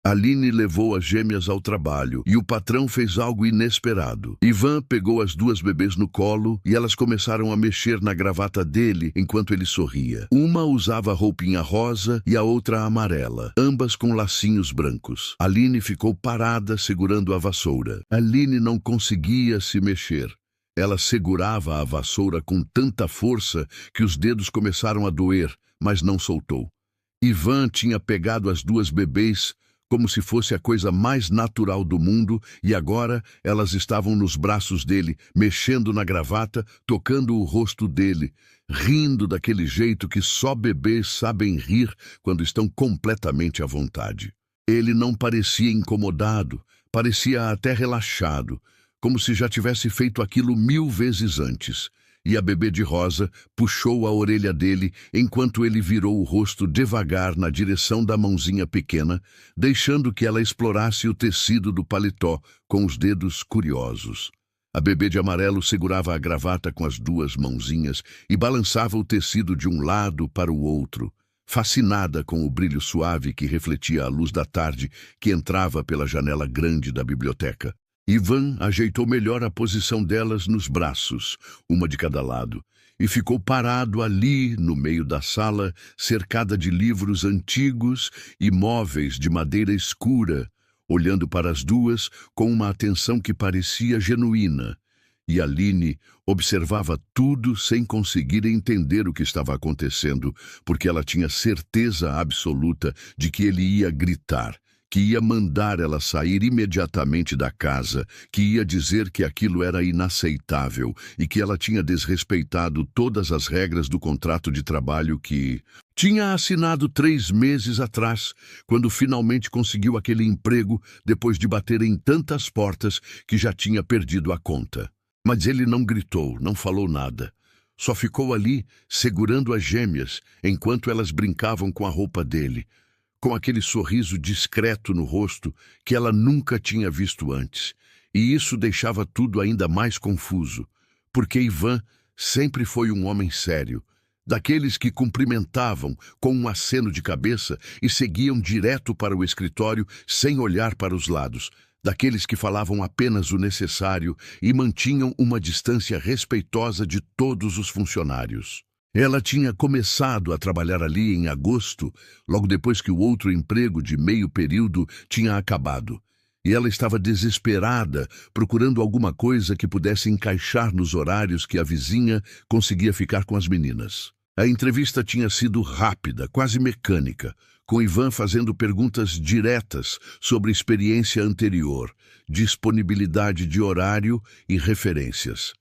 Aline levou as gêmeas ao trabalho e o patrão fez algo inesperado. Ivan pegou as duas bebês no colo e elas começaram a mexer na gravata dele enquanto ele sorria. Uma usava roupinha rosa e a outra amarela, ambas com lacinhos brancos. Aline ficou parada segurando a vassoura. Aline não conseguia se mexer. Ela segurava a vassoura com tanta força que os dedos começaram a doer, mas não soltou. Ivan tinha pegado as duas bebês como se fosse a coisa mais natural do mundo, e agora elas estavam nos braços dele, mexendo na gravata, tocando o rosto dele, rindo daquele jeito que só bebês sabem rir quando estão completamente à vontade. Ele não parecia incomodado, parecia até relaxado, como se já tivesse feito aquilo 1000 vezes antes. E a bebê de rosa puxou a orelha dele enquanto ele virou o rosto devagar na direção da mãozinha pequena, deixando que ela explorasse o tecido do paletó com os dedos curiosos. A bebê de amarelo segurava a gravata com as duas mãozinhas e balançava o tecido de um lado para o outro, fascinada com o brilho suave que refletia a luz da tarde que entrava pela janela grande da biblioteca. Ivan ajeitou melhor a posição delas nos braços, uma de cada lado, e ficou parado ali no meio da sala, cercada de livros antigos e móveis de madeira escura, olhando para as duas com uma atenção que parecia genuína. E Aline observava tudo sem conseguir entender o que estava acontecendo, porque ela tinha certeza absoluta de que ele ia gritar, que ia mandar ela sair imediatamente da casa, que ia dizer que aquilo era inaceitável e que ela tinha desrespeitado todas as regras do contrato de trabalho que tinha assinado 3 meses atrás, quando finalmente conseguiu aquele emprego depois de bater em tantas portas que já tinha perdido a conta. Mas ele não gritou, não falou nada. Só ficou ali, segurando as gêmeas, enquanto elas brincavam com a roupa dele, com aquele sorriso discreto no rosto que ela nunca tinha visto antes. E isso deixava tudo ainda mais confuso, porque Ivan sempre foi um homem sério, daqueles que cumprimentavam com um aceno de cabeça e seguiam direto para o escritório sem olhar para os lados, daqueles que falavam apenas o necessário e mantinham uma distância respeitosa de todos os funcionários. Ela tinha começado a trabalhar ali em agosto, logo depois que o outro emprego de meio período tinha acabado. E ela estava desesperada, procurando alguma coisa que pudesse encaixar nos horários que a vizinha conseguia ficar com as meninas. A entrevista tinha sido rápida, quase mecânica, com Ivan fazendo perguntas diretas sobre experiência anterior, disponibilidade de horário e referências.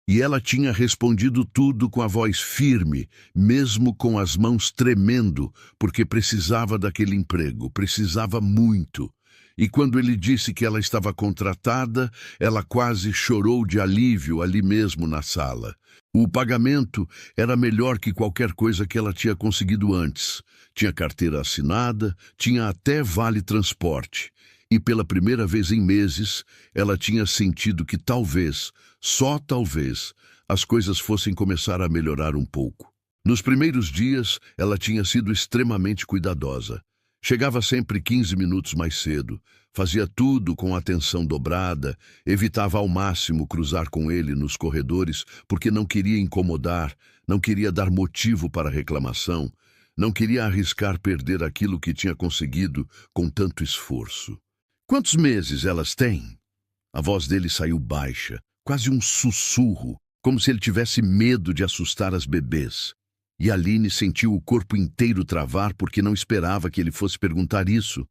E ela tinha respondido tudo com a voz firme, mesmo com as mãos tremendo, porque precisava daquele emprego, precisava muito. E quando ele disse que ela estava contratada, ela quase chorou de alívio ali mesmo na sala. O pagamento era melhor que qualquer coisa que ela tinha conseguido antes. Tinha carteira assinada, tinha até vale-transporte. E pela primeira vez em meses, ela tinha sentido que talvez, só talvez, as coisas fossem começar a melhorar um pouco. Nos primeiros dias, ela tinha sido extremamente cuidadosa. Chegava sempre 15 minutos mais cedo, fazia tudo com atenção dobrada, evitava ao máximo cruzar com ele nos corredores porque não queria incomodar, não queria dar motivo para reclamação, não queria arriscar perder aquilo que tinha conseguido com tanto esforço. Quantos meses elas têm? A voz dele saiu baixa, quase um sussurro, como se ele tivesse medo de assustar as bebês. E Aline sentiu o corpo inteiro travar porque não esperava que ele fosse perguntar isso.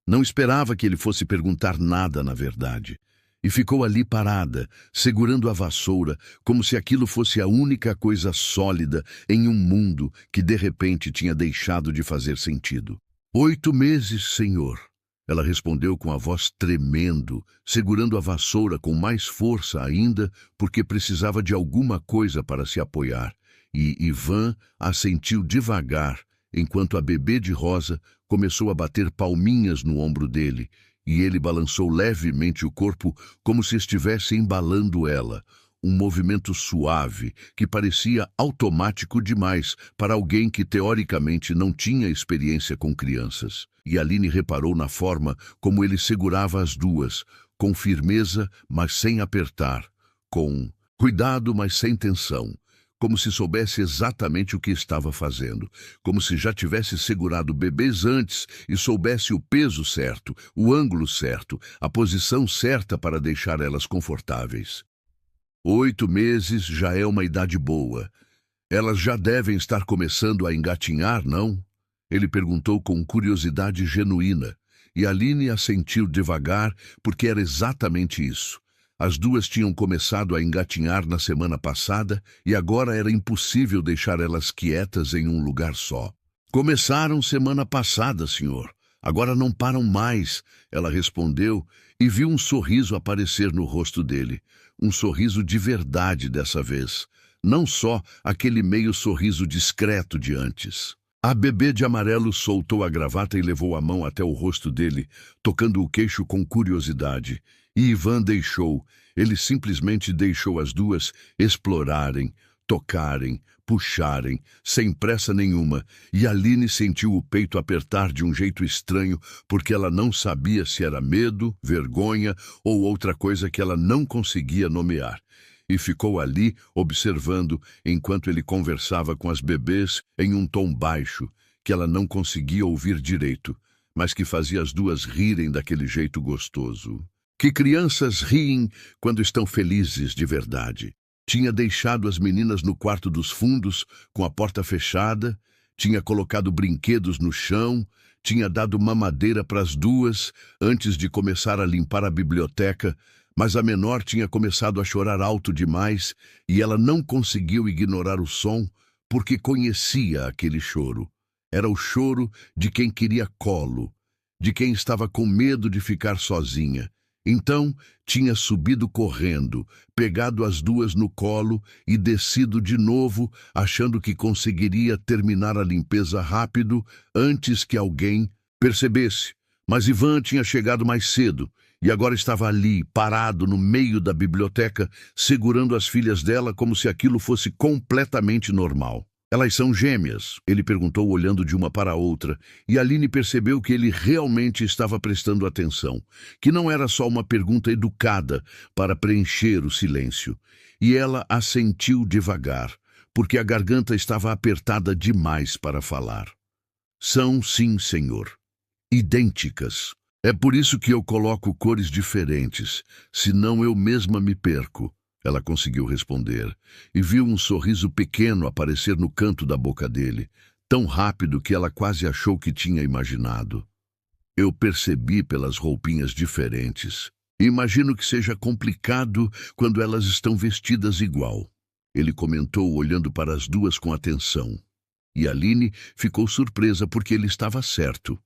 Não esperava que ele fosse perguntar nada, na verdade. E ficou ali parada, segurando a vassoura, como se aquilo fosse a única coisa sólida em um mundo que de repente tinha deixado de fazer sentido. 8 meses, senhor. Ela respondeu com a voz tremendo, segurando a vassoura com mais força ainda, porque precisava de alguma coisa para se apoiar. E Ivan assentiu devagar, enquanto a bebê de rosa começou a bater palminhas no ombro dele, e ele balançou levemente o corpo como se estivesse embalando ela, um movimento suave que parecia automático demais para alguém que teoricamente não tinha experiência com crianças. E Aline reparou na forma como ele segurava as duas, com firmeza, mas sem apertar, com cuidado, mas sem tensão, como se soubesse exatamente o que estava fazendo, como se já tivesse segurado bebês antes e soubesse o peso certo, o ângulo certo, a posição certa para deixar elas confortáveis. 8 meses já é uma idade boa. Elas já devem estar começando a engatinhar, não? Ele perguntou com curiosidade genuína, e Aline assentiu devagar, porque era exatamente isso. As duas tinham começado a engatinhar na semana passada e agora era impossível deixar elas quietas em um lugar só. Começaram semana passada, senhor. Agora não param mais, ela respondeu e viu um sorriso aparecer no rosto dele. Um sorriso de verdade dessa vez. Não só aquele meio sorriso discreto de antes. A bebê de amarelo soltou a gravata e levou a mão até o rosto dele, tocando o queixo com curiosidade. E Ivan deixou. Ele simplesmente deixou as duas explorarem, tocarem, puxarem, sem pressa nenhuma, e Aline sentiu o peito apertar de um jeito estranho, porque ela não sabia se era medo, vergonha ou outra coisa que ela não conseguia nomear. E ficou ali, observando, enquanto ele conversava com as bebês em um tom baixo, que ela não conseguia ouvir direito, mas que fazia as duas rirem daquele jeito gostoso. Que crianças riem quando estão felizes de verdade. Tinha deixado as meninas no quarto dos fundos, com a porta fechada, tinha colocado brinquedos no chão, tinha dado mamadeira para as duas antes de começar a limpar a biblioteca, mas a menor tinha começado a chorar alto demais e ela não conseguiu ignorar o som porque conhecia aquele choro. Era o choro de quem queria colo, de quem estava com medo de ficar sozinha. Então, tinha subido correndo, pegado as duas no colo e descido de novo, achando que conseguiria terminar a limpeza rápido antes que alguém percebesse. Mas Ivan tinha chegado mais cedo e agora estava ali, parado no meio da biblioteca, segurando as filhas dela como se aquilo fosse completamente normal. Elas são gêmeas? Ele perguntou olhando de uma para a outra, e Aline percebeu que ele realmente estava prestando atenção, que não era só uma pergunta educada para preencher o silêncio. E ela assentiu devagar, porque a garganta estava apertada demais para falar. São sim, senhor. Idênticas. É por isso que eu coloco cores diferentes, senão eu mesma me perco. Ela conseguiu responder, e viu um sorriso pequeno aparecer no canto da boca dele, tão rápido que ela quase achou que tinha imaginado. Eu percebi pelas roupinhas diferentes. Imagino que seja complicado quando elas estão vestidas igual. Ele comentou olhando para as duas com atenção. E Aline ficou surpresa porque ele estava certo.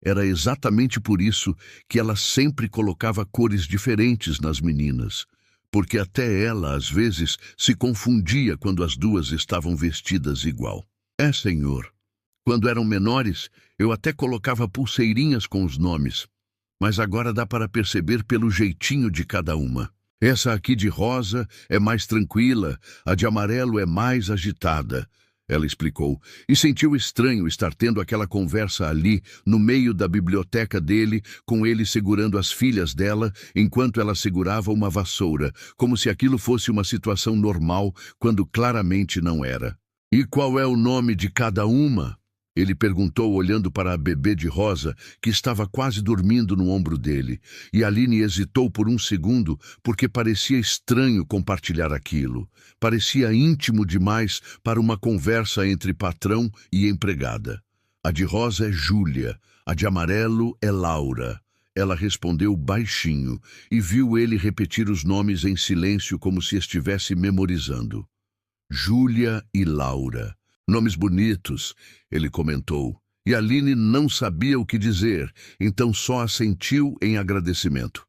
Era exatamente por isso que ela sempre colocava cores diferentes nas meninas, porque até ela, às vezes, se confundia quando as duas estavam vestidas igual. É, senhor. Quando eram menores, eu até colocava pulseirinhas com os nomes, mas agora dá para perceber pelo jeitinho de cada uma. Essa aqui de rosa é mais tranquila, a de amarelo é mais agitada, ela explicou, e sentiu estranho estar tendo aquela conversa ali, no meio da biblioteca dele, com ele segurando as filhas dela, enquanto ela segurava uma vassoura, como se aquilo fosse uma situação normal, quando claramente não era. E qual é o nome de cada uma? Ele perguntou olhando para a bebê de rosa, que estava quase dormindo no ombro dele, e Aline hesitou por um segundo, porque parecia estranho compartilhar aquilo. Parecia íntimo demais para uma conversa entre patrão e empregada. A de rosa é Júlia, a de amarelo é Laura. Ela respondeu baixinho, e viu ele repetir os nomes em silêncio como se estivesse memorizando. Júlia e Laura. Nomes bonitos, ele comentou, e Aline não sabia o que dizer, então só assentiu em agradecimento.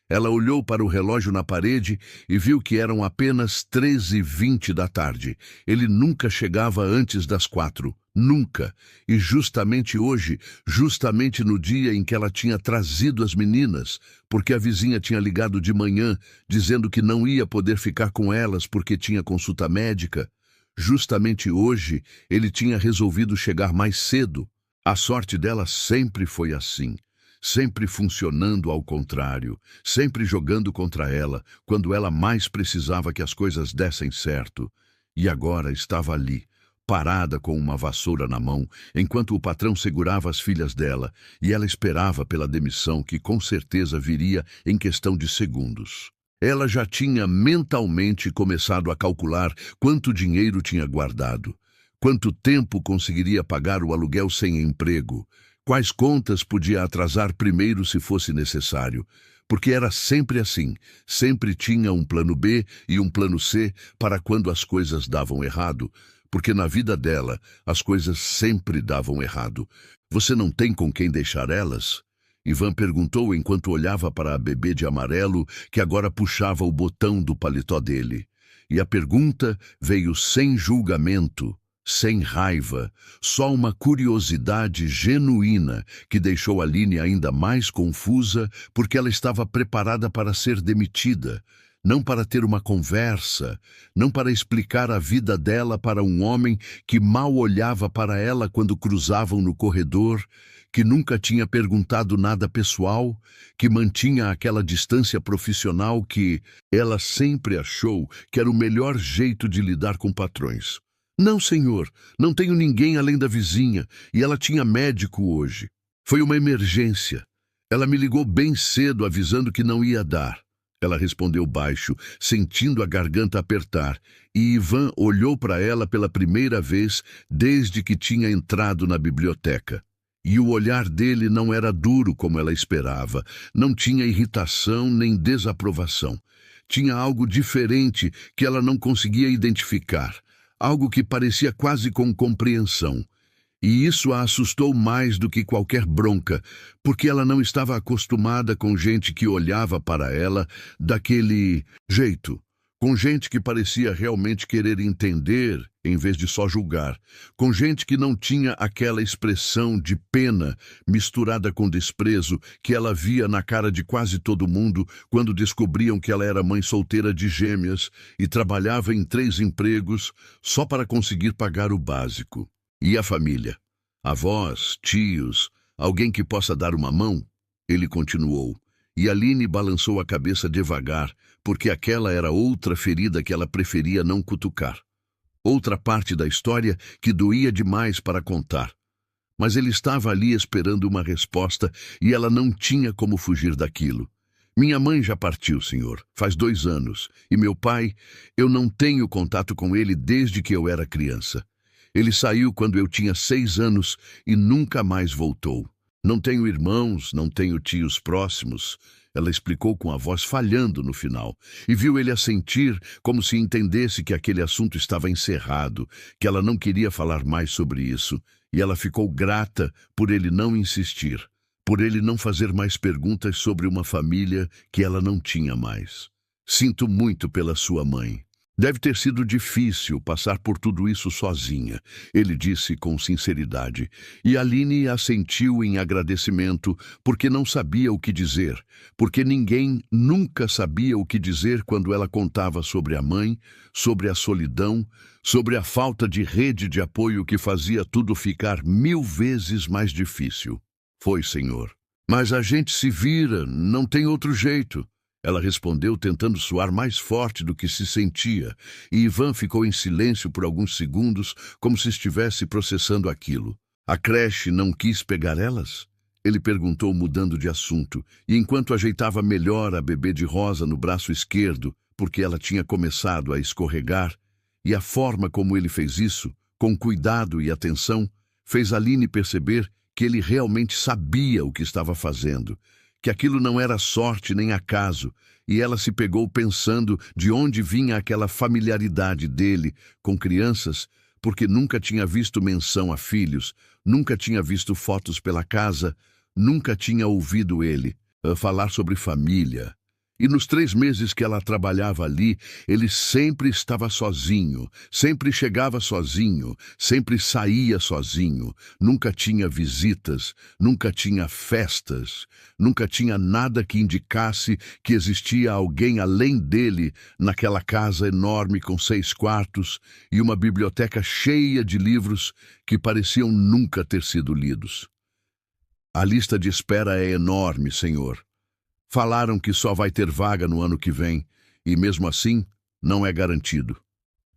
Ela olhou para o relógio na parede e viu que eram apenas 13h20 da tarde. Ele nunca chegava antes das 4, Nunca. E justamente hoje, justamente no dia em que ela tinha trazido as meninas, porque a vizinha tinha ligado de manhã, dizendo que não ia poder ficar com elas porque tinha consulta médica, justamente hoje ele tinha resolvido chegar mais cedo. A sorte dela sempre foi assim, sempre funcionando ao contrário, sempre jogando contra ela, quando ela mais precisava que as coisas dessem certo. E agora estava ali, parada com uma vassoura na mão, enquanto o patrão segurava as filhas dela, e ela esperava pela demissão que com certeza viria em questão de segundos. Ela já tinha mentalmente começado a calcular quanto dinheiro tinha guardado, quanto tempo conseguiria pagar o aluguel sem emprego, quais contas podia atrasar primeiro se fosse necessário, porque era sempre assim, sempre tinha um plano B e um plano C para quando as coisas davam errado, porque na vida dela as coisas sempre davam errado. Você não tem com quem deixar elas? Ivan perguntou enquanto olhava para a bebê de amarelo que agora puxava o botão do paletó dele. E a pergunta veio sem julgamento, sem raiva, só uma curiosidade genuína que deixou Aline ainda mais confusa porque ela estava preparada para ser demitida. Não para ter uma conversa, não para explicar a vida dela para um homem que mal olhava para ela quando cruzavam no corredor, que nunca tinha perguntado nada pessoal, que mantinha aquela distância profissional que ela sempre achou que era o melhor jeito de lidar com patrões. Não, senhor, não tenho ninguém além da vizinha, e ela tinha médico hoje. Foi uma emergência. Ela me ligou bem cedo avisando que não ia dar. Ela respondeu baixo, sentindo a garganta apertar, e Ivan olhou para ela pela primeira vez desde que tinha entrado na biblioteca. E o olhar dele não era duro como ela esperava, não tinha irritação nem desaprovação. Tinha algo diferente que ela não conseguia identificar, algo que parecia quase com compreensão. E isso a assustou mais do que qualquer bronca, porque ela não estava acostumada com gente que olhava para ela daquele jeito, com gente que parecia realmente querer entender em vez de só julgar, com gente que não tinha aquela expressão de pena misturada com desprezo que ela via na cara de quase todo mundo quando descobriam que ela era mãe solteira de gêmeas e trabalhava em 3 empregos só para conseguir pagar o básico. E a família? Avós, tios, alguém que possa dar uma mão? Ele continuou. E Aline balançou a cabeça devagar, porque aquela era outra ferida que ela preferia não cutucar. Outra parte da história que doía demais para contar. Mas ele estava ali esperando uma resposta e ela não tinha como fugir daquilo. Minha mãe já partiu, senhor, faz 2 anos. E meu pai, eu não tenho contato com ele desde que eu era criança. Ele saiu quando eu tinha 6 anos e nunca mais voltou. Não tenho irmãos, não tenho tios próximos. Ela explicou com a voz falhando no final, e viu ele assentir como se entendesse que aquele assunto estava encerrado, que ela não queria falar mais sobre isso, e ela ficou grata por ele não insistir, por ele não fazer mais perguntas sobre uma família que ela não tinha mais. Sinto muito pela sua mãe. Deve ter sido difícil passar por tudo isso sozinha, ele disse com sinceridade, e Aline assentiu em agradecimento porque não sabia o que dizer, porque ninguém nunca sabia o que dizer quando ela contava sobre a mãe, sobre a solidão, sobre a falta de rede de apoio que fazia tudo ficar 1000 vezes mais difícil. Foi, senhor. Mas a gente se vira, não tem outro jeito. Ela respondeu tentando soar mais forte do que se sentia, e Ivan ficou em silêncio por alguns segundos, como se estivesse processando aquilo. A creche não quis pegar elas? Ele perguntou mudando de assunto, e enquanto ajeitava melhor a bebê de rosa no braço esquerdo, porque ela tinha começado a escorregar, e a forma como ele fez isso, com cuidado e atenção, fez Aline perceber que ele realmente sabia o que estava fazendo, que aquilo não era sorte nem acaso, e ela se pegou pensando de onde vinha aquela familiaridade dele com crianças, porque nunca tinha visto menção a filhos, nunca tinha visto fotos pela casa, nunca tinha ouvido ele falar sobre família. E nos 3 meses que ela trabalhava ali, ele sempre estava sozinho, sempre chegava sozinho, sempre saía sozinho, nunca tinha visitas, nunca tinha festas, nunca tinha nada que indicasse que existia alguém além dele naquela casa enorme com 6 quartos e uma biblioteca cheia de livros que pareciam nunca ter sido lidos. A lista de espera é enorme, Senhor. Falaram que só vai ter vaga no ano que vem, e mesmo assim, não é garantido.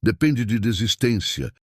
Depende de desistência,